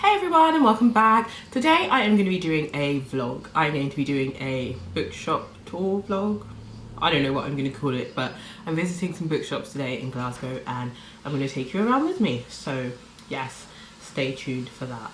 Hey everyone and welcome back. Today I am going to be doing a vlog. I'm going to be doing a bookshop tour vlog. I don't know what I'm going to call it, but I'm visiting some bookshops today in Glasgow and I'm going to take you around with me. So yes, stay tuned for that.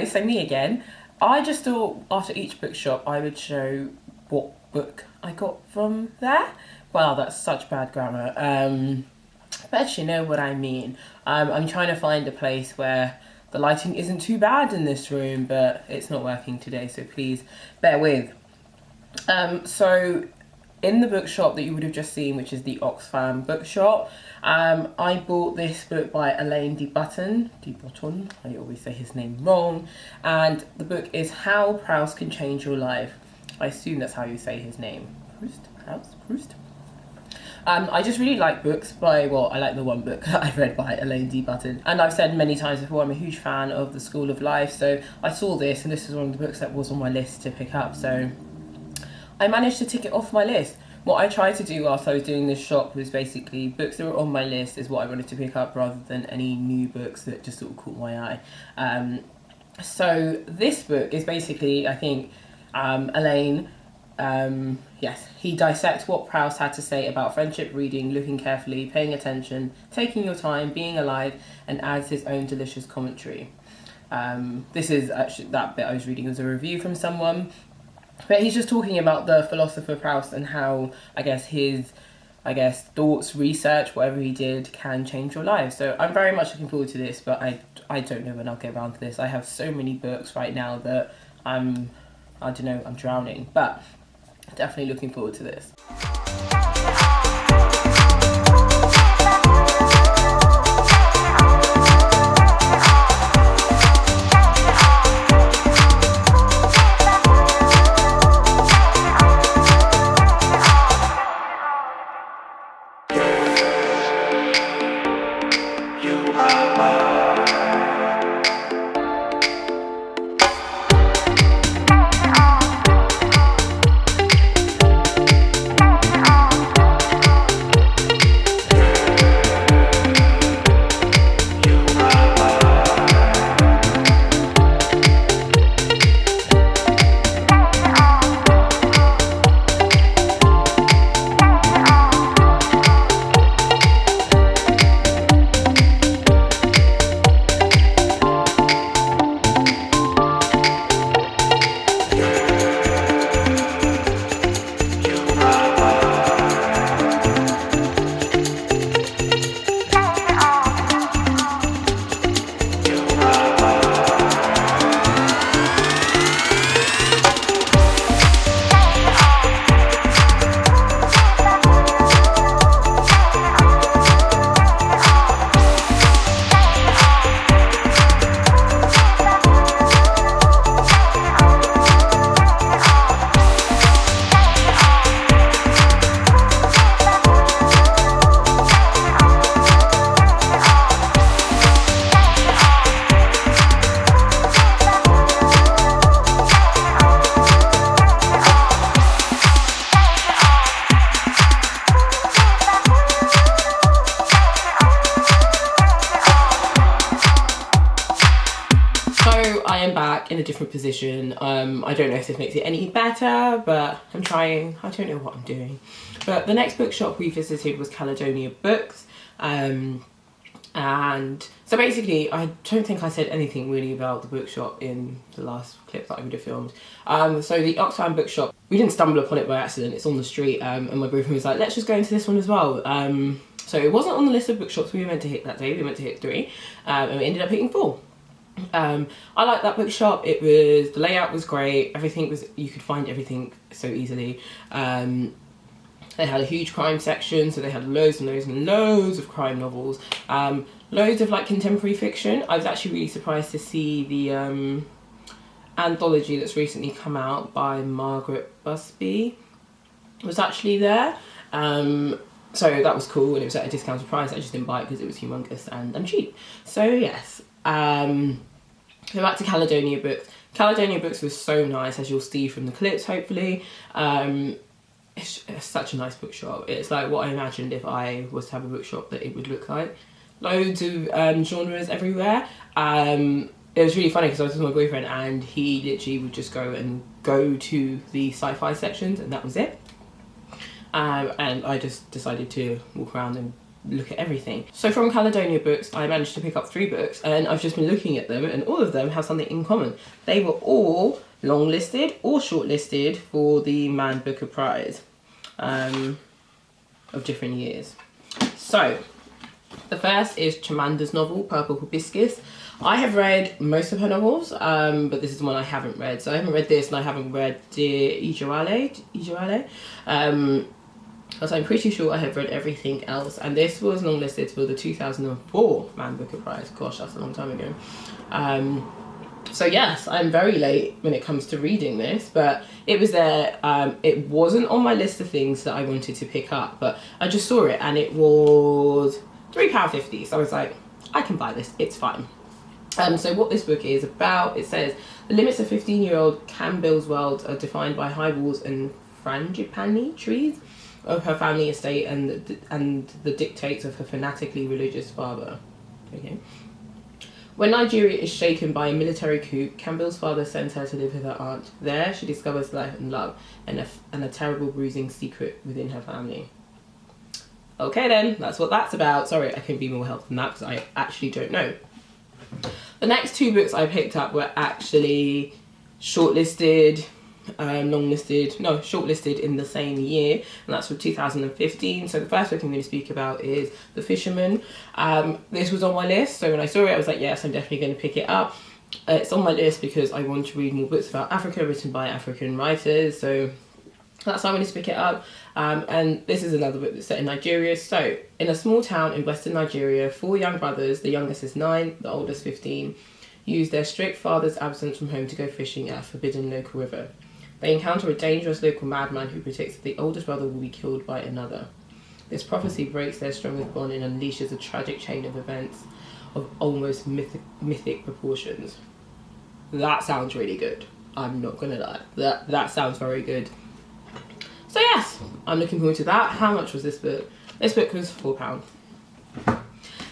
So me again. I just thought after each bookshop I would show what book I got from there. Wow, that's such bad grammar. But you know what I mean. I'm trying to find a place where the lighting isn't too bad in this room, but it's not working today, so please bear with. So in the bookshop that you would have just seen, which is the Oxfam bookshop, I bought this book by Alain de Botton, I always say his name wrong, and the book is How Proust Can Change Your Life. I assume that's how you say his name. Proust? I just really like books by, well, I like the one book that I've read by Alain de Botton. And I've said many times before, I'm a huge fan of The School of Life, so I saw this, and this was one of the books that was on my list to pick up, so I managed to tick it off my list. What I tried to do whilst I was doing this shop was basically books that were on my list is what I wanted to pick up rather than any new books that just sort of caught my eye. So this book is basically, I think, Alain, yes, he dissects what Proust had to say about friendship, reading, looking carefully, paying attention, taking your time, being alive, and adds his own delicious commentary. This is actually, that bit I was reading was a review from someone. But he's just talking about the philosopher Proust and how, his thoughts, research, whatever he did can change your life. So I'm very much looking forward to this, but I don't know when I'll get around to this. I have so many books right now that I'm drowning, but definitely looking forward to this. different position. I don't know if this makes it any better, but I'm trying. I don't know what I'm doing. But the next bookshop we visited was Caledonia Books. And so basically, I don't think I said anything really about the bookshop in the last clip that I would have filmed. So the Oxfam bookshop, we didn't stumble upon it by accident, it's on the street, and my boyfriend was like, let's just go into this one as well. So it wasn't on the list of bookshops we were meant to hit that day, we were meant to hit 3, and we ended up hitting 4. I liked that bookshop. The layout was great, everything was, you could find everything so easily. They had a huge crime section, so they had loads and loads and loads of crime novels. Loads of like contemporary fiction. I was actually really surprised to see the anthology that's recently come out by Margaret Busby was actually there. So that was cool, and it was at a discounted price. I just didn't buy it because it was humongous and I'm cheap. So yes. So back to Caledonia Books. Caledonia Books was so nice, as you'll see from the clips, hopefully. It's such a nice bookshop. It's like what I imagined if I was to have a bookshop that it would look like. Loads of genres everywhere. It was really funny because I was with my boyfriend and he literally would just go to the sci-fi sections and that was it. And I just decided to walk around and look at everything. So from Caledonia Books, I managed to pick up 3 books, and I've just been looking at them, and all of them have something in common. They were all longlisted or shortlisted for the Man Booker Prize of different years. So the first is Chimanda's novel, Purple Hibiscus. I have read most of her novels, but this is one I haven't read. So I haven't read this, and I haven't read Dear Ijawale. Because I'm pretty sure I have read everything else, and this was longlisted for the 2004 Man Booker Prize. Gosh, that's a long time ago. So yes, I'm very late when it comes to reading this, but it was there. It wasn't on my list of things that I wanted to pick up, but I just saw it and it was £3.50. So I was like, I can buy this, it's fine. So what this book is about, it says, the limits of 15-year-old Campbell's world are defined by high walls and frangipani trees of her family estate and the dictates of her fanatically religious father. Okay. When Nigeria is shaken by a military coup, Campbell's father sends her to live with her aunt. There, she discovers life and love and a terrible bruising secret within her family. Okay then, that's what that's about. Sorry, I couldn't be more helpful than that because I actually don't know. The next 2 books I picked up were actually shortlisted in the same year, and that's from 2015. So the first book I'm going to speak about is The Fisherman. This was on my list, so when I saw it I was like, yes, I'm definitely going to pick it up. It's on my list because I want to read more books about Africa written by African writers, so that's why I wanted to pick it up. And this is another book that's set in Nigeria. So in a small town in western Nigeria, 4 young brothers, the youngest is 9, the oldest 15, use their strict father's absence from home to go fishing at a forbidden local river. They encounter a dangerous local madman who predicts that the oldest brother will be killed by another. This prophecy breaks their strongest bond and unleashes a tragic chain of events of almost mythic proportions. That sounds really good. I'm not gonna lie. That sounds very good. So yes, I'm looking forward to that. How much was this book? This book was £4.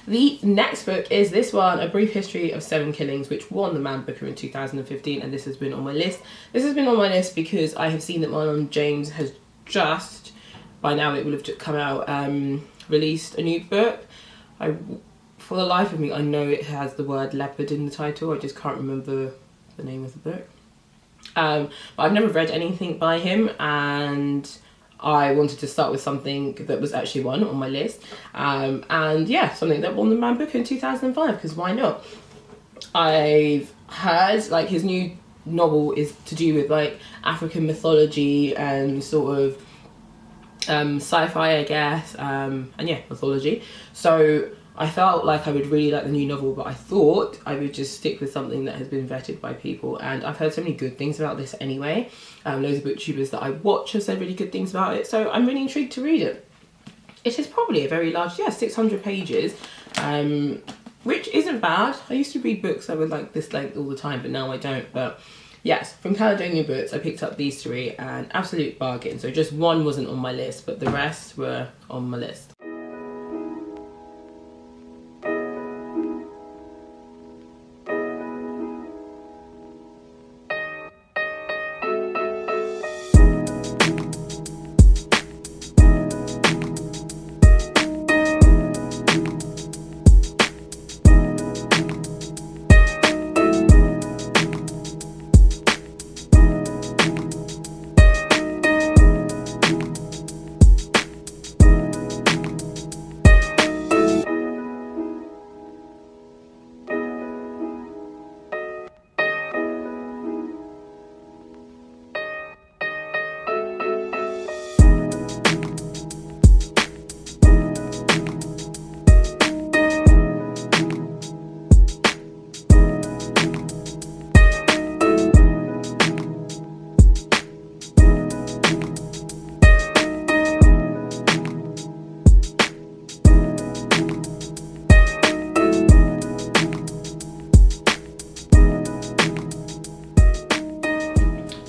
The next book is this one, A Brief History of 7 Killings, which won the Man Booker in 2015, and this has been on my list. This has been on my list because I have seen that my mum James has just, by now it will have come out, released a new book. For the life of me, I know it has the word leopard in the title, I just can't remember the name of the book. But I've never read anything by him, and I wanted to start with something that was actually one on my list. And yeah, something that won the Man Booker in 2005, because why not? I've heard like his new novel is to do with like African mythology and sort of sci-fi, I guess, and yeah, mythology. So I felt like I would really like the new novel, but I thought I would just stick with something that has been vetted by people, and I've heard so many good things about this anyway. Loads of booktubers that I watch have said really good things about it, so I'm really intrigued to read it. It is probably a very large, 600 pages, which isn't bad. I used to read books that were like this length all the time, but now I don't. But yes, from Caledonia Books, I picked up these 3, and absolute bargain. So just one wasn't on my list, but the rest were on my list.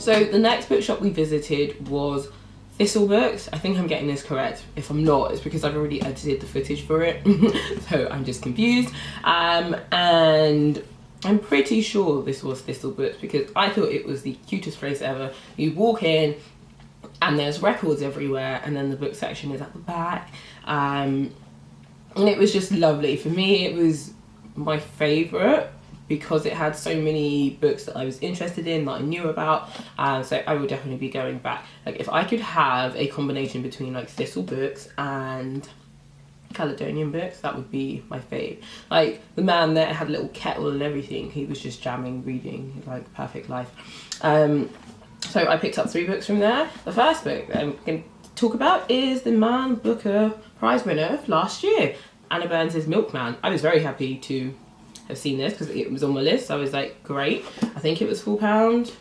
So the next bookshop we visited was Thistle Books. I think I'm getting this correct. If I'm not, it's because I've already edited the footage for it. So I'm just confused. And I'm pretty sure this was Thistle Books because I thought it was the cutest place ever. You walk in and there's records everywhere, and then the book section is at the back. And it was just lovely. For me, it was my favourite because it had so many books that I was interested in, that I knew about, so I would definitely be going back. Like, if I could have a combination between like Thistle Books and Caledonia Books, that would be my fave. Like, the man there had a little kettle and everything. He was just jamming, reading, like, perfect life. So I picked up 3 books from there. The first book I'm going to talk about is the Man Booker Prize winner of last year, Anna Burns' Milkman. I was very happy to have seen this because it was on my list. I was like, great. I think it was £4. It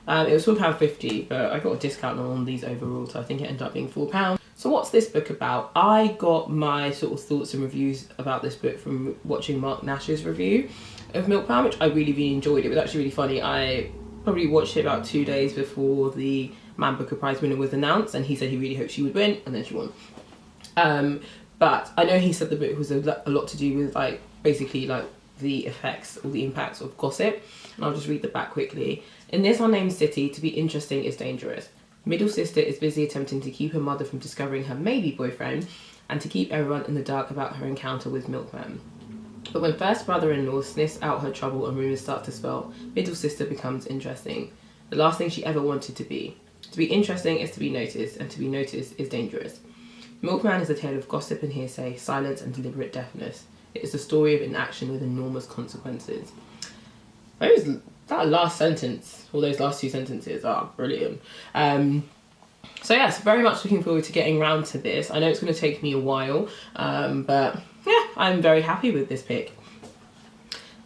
was £4.50, but I got a discount on these overall, so I think it ended up being £4. So what's this book about? I got my sort of thoughts and reviews about this book from watching Mark Nash's review of Milkman, which I really, really enjoyed. It was actually really funny. I probably watched it about 2 days before the Man Booker Prize winner was announced, and he said he really hoped she would win, and then she won. But I know he said the book was a lot to do with, like, basically like the effects or the impacts of gossip, and I'll just read the back quickly. In this unnamed city, to be interesting is dangerous. Middle sister is busy attempting to keep her mother from discovering her maybe boyfriend, and to keep everyone in the dark about her encounter with Milkman. But when first brother-in-law sniffs out her trouble and rumours start to swell, middle sister becomes interesting. The last thing she ever wanted to be. To be interesting is to be noticed, and to be noticed is dangerous. Milkman is a tale of gossip and hearsay, silence and deliberate deafness. It is a story of inaction with enormous consequences. That last sentence, all those last 2 sentences are brilliant. So yes, very much looking forward to getting round to this. I know it's going to take me a while, but yeah, I'm very happy with this pick.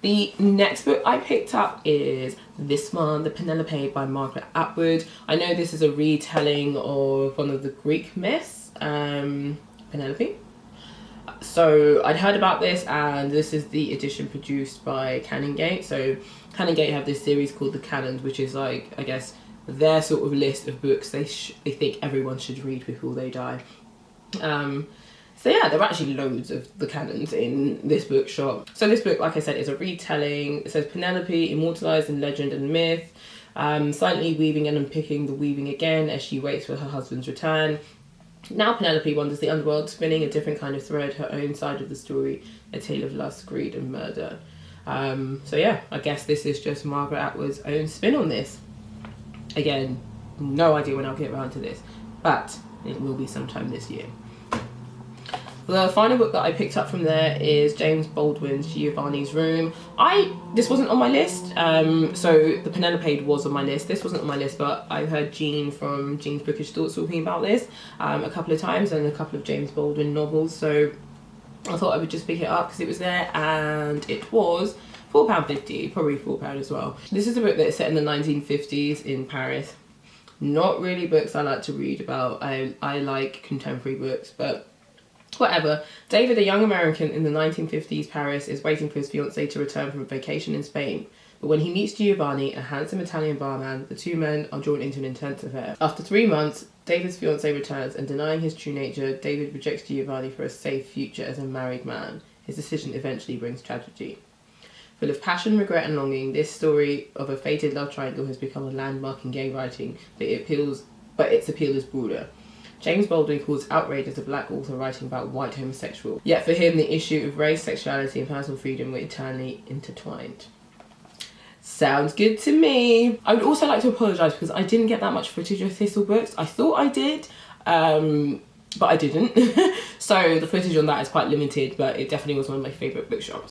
The next book I picked up is this one, The Penelope by Margaret Atwood. I know this is a retelling of one of the Greek myths, Penelope. So I'd heard about this, and this is the edition produced by Canongate. So Canongate have this series called The Canons, which is like, I guess, their sort of list of books they think everyone should read before they die. So yeah, there are actually loads of the canons in this bookshop. So this book, like I said, is a retelling. It says Penelope, immortalised in legend and myth, silently weaving and unpicking the weaving again as she waits for her husband's return. Now Penelope wanders the underworld, spinning a different kind of thread, her own side of the story, a tale of lust, greed and murder. So yeah, I guess this is just Margaret Atwood's own spin on this. Again, no idea when I'll get around to this, but it will be sometime this year. The final book that I picked up from there is James Baldwin's Giovanni's Room. This wasn't on my list, so the Penelope was on my list. This wasn't on my list, but I've heard Jean from Jean's Bookish Thoughts talking about this a couple of times, and a couple of James Baldwin novels, so I thought I would just pick it up because it was there, and it was £4.50, probably £4 as well. This is a book that is set in the 1950s in Paris. Not really books I like to read about. I like contemporary books, but whatever. David, a young American in the 1950s Paris, is waiting for his fiancée to return from a vacation in Spain. But when he meets Giovanni, a handsome Italian barman, the two men are drawn into an intense affair. After 3 months, David's fiancée returns, and denying his true nature, David rejects Giovanni for a safe future as a married man. His decision eventually brings tragedy. Full of passion, regret and longing, this story of a fated love triangle has become a landmark in gay writing, but its appeal is broader. James Baldwin calls outrage as a black author writing about white homosexual. Yet for him, the issue of race, sexuality and personal freedom were eternally intertwined. Sounds good to me. I would also like to apologise because I didn't get that much footage of Thistle Books. I thought I did, but I didn't. So the footage on that is quite limited, but it definitely was one of my favourite bookshops.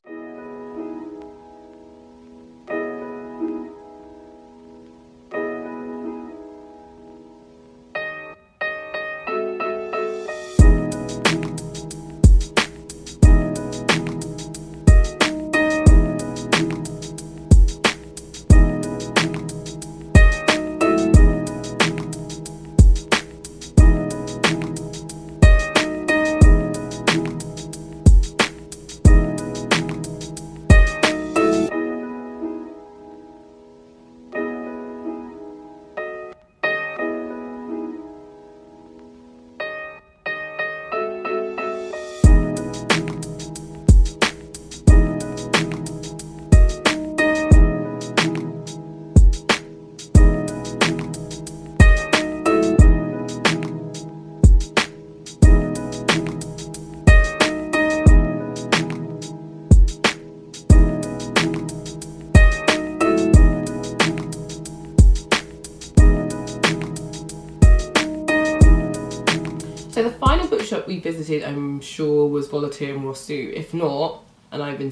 So the final bookshop we visited, I'm sure, was Voltaire and Rousseau. If not, and I've been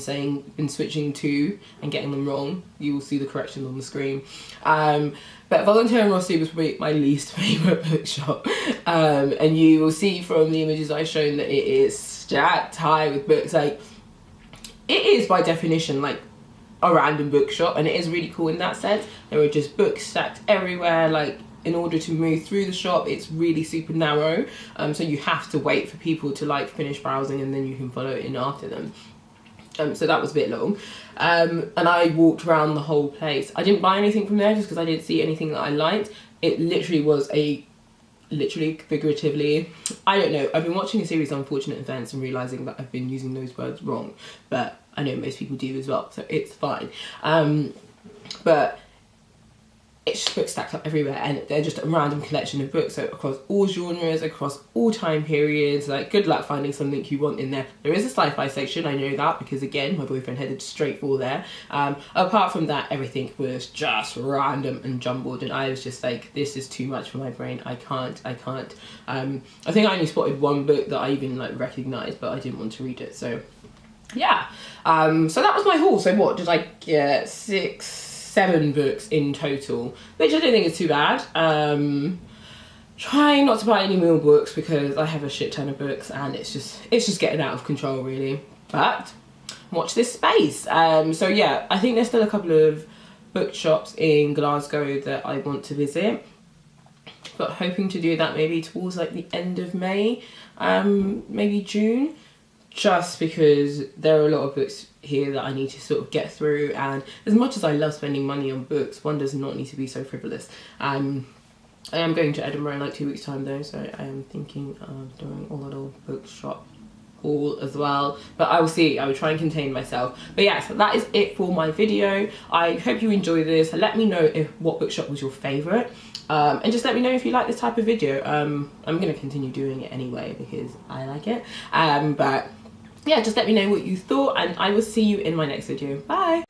switching to and getting them wrong, you will see the corrections on the screen. But Voltaire and Rousseau was probably my least favourite bookshop. And you will see from the images I've shown that it is stacked high with books. Like, it is by definition like a random bookshop, and it is really cool in that sense. There are just books stacked everywhere. Like, in order to move through the shop, it's really super narrow. So you have to wait for people to like finish browsing, and then you can follow in after them. So that was a bit long, and I walked around the whole place. I didn't buy anything from there just because I didn't see anything that I liked. It literally was figuratively, I don't know, I've been watching a series of Unfortunate Events and realising that I've been using those words wrong, but I know most people do as well, so it's fine. But it's just books stacked up everywhere, and they're just a random collection of books, so across all genres, across all time periods. Like, good luck finding something you want in there. There is a sci-fi section, I know that, because again, my boyfriend headed straight for there. Apart from that, everything was just random and jumbled, and I was just like, this is too much for my brain. I can't. I think I only spotted one book that I even like recognised, but I didn't want to read it, so yeah. So that was my haul. So what did I get? 7 books in total, which I don't think is too bad. Trying not to buy any more books because I have a shit ton of books, and it's just getting out of control really. But watch this space. So yeah, I think there's still a couple of bookshops in Glasgow that I want to visit, but hoping to do that maybe towards like the end of May, maybe June. Just because there are a lot of books here that I need to sort of get through, and as much as I love spending money on books, one does not need to be so frivolous. I am going to Edinburgh in like 2 weeks time though, so I am thinking of doing a little bookshop haul as well, but I will see. I will try and contain myself. But yeah, so that is it for my video. I hope you enjoy this. Let me know what bookshop was your favourite. And just let me know if you like this type of video. I'm going to continue doing it anyway because I like it. But yeah, just let me know what you thought, and I will see you in my next video. Bye!